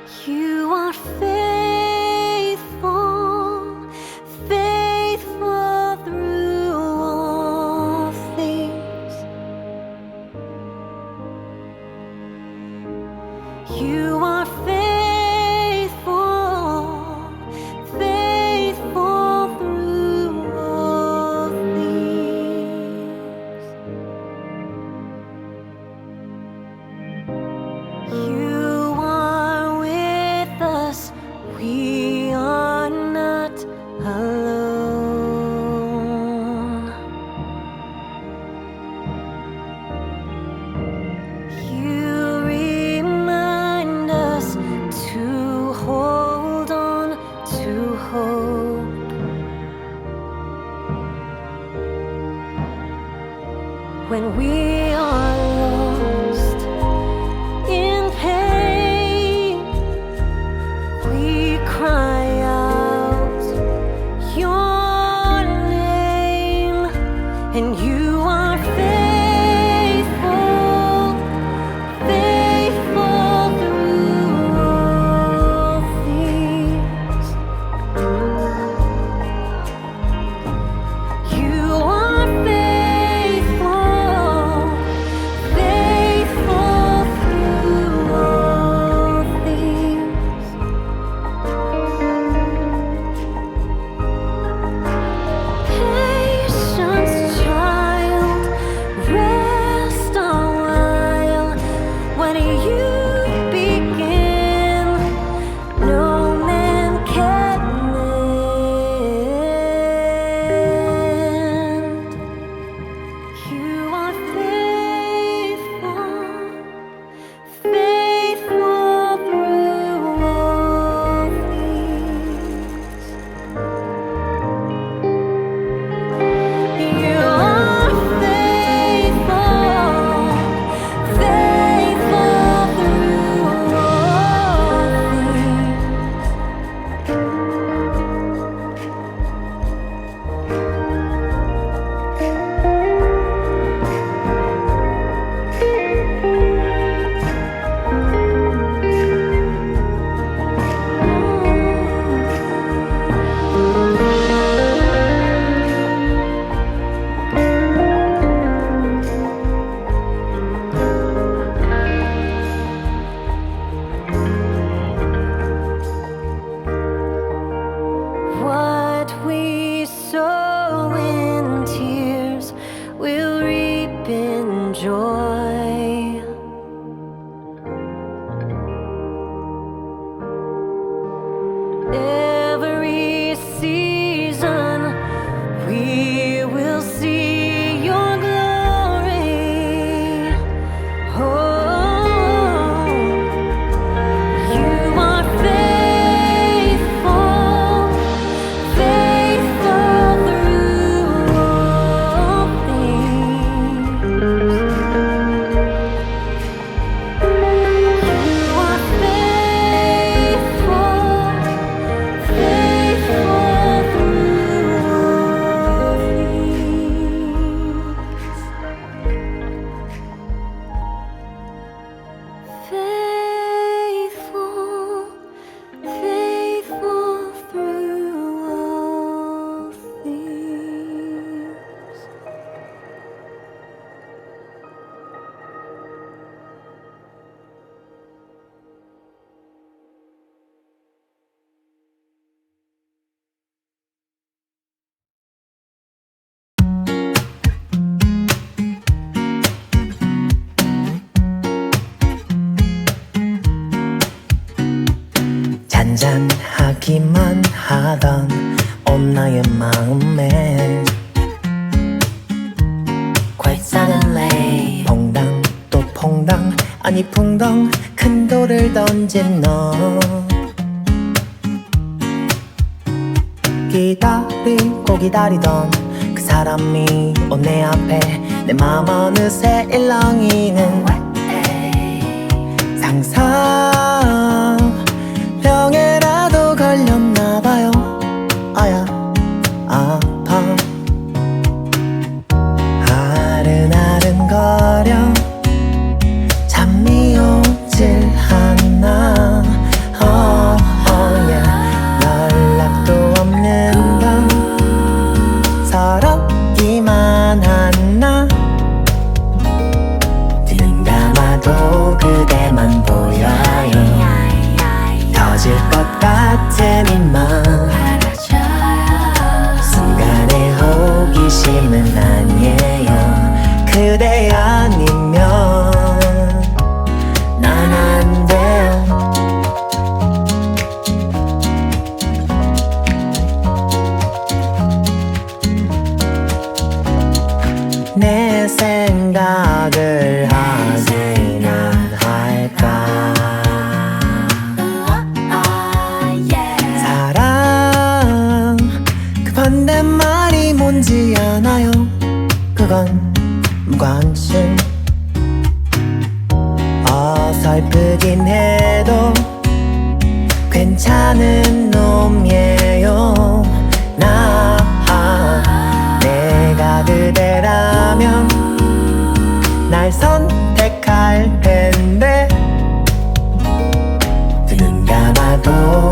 You are faithful, faithful through all things. You are faithful, faithful through all things. You are with us, we are not alone. You remind us to hold on to hope. When we are lost in pain, we cry out your name, and you are faithful, faithful through all things. You are faithful, faithful through all things. Patience, child, rest a while. When you begin, no man can mend. You are faithful, faithful through all things. You are faithful, faithful through all What we sow in tears, we'll reap in joy. Every season, we will see your glory. Oh, you are faithful, faithful through all things. You are faithful, faithful through all things. Faithful, faithful through all things. 잔잔하기만 하던 온 나의 마음에 Quite suddenly 퐁당 또 퐁당 아니 풍덩 큰 돌을 던진 너 기다리고 기다리던 그 사람이 온 내 앞에 내 맘 어느새 일렁이는 상상병에라도 걸렸나봐요. 아야 아파 아른아른거려 잠이 오질 않아 오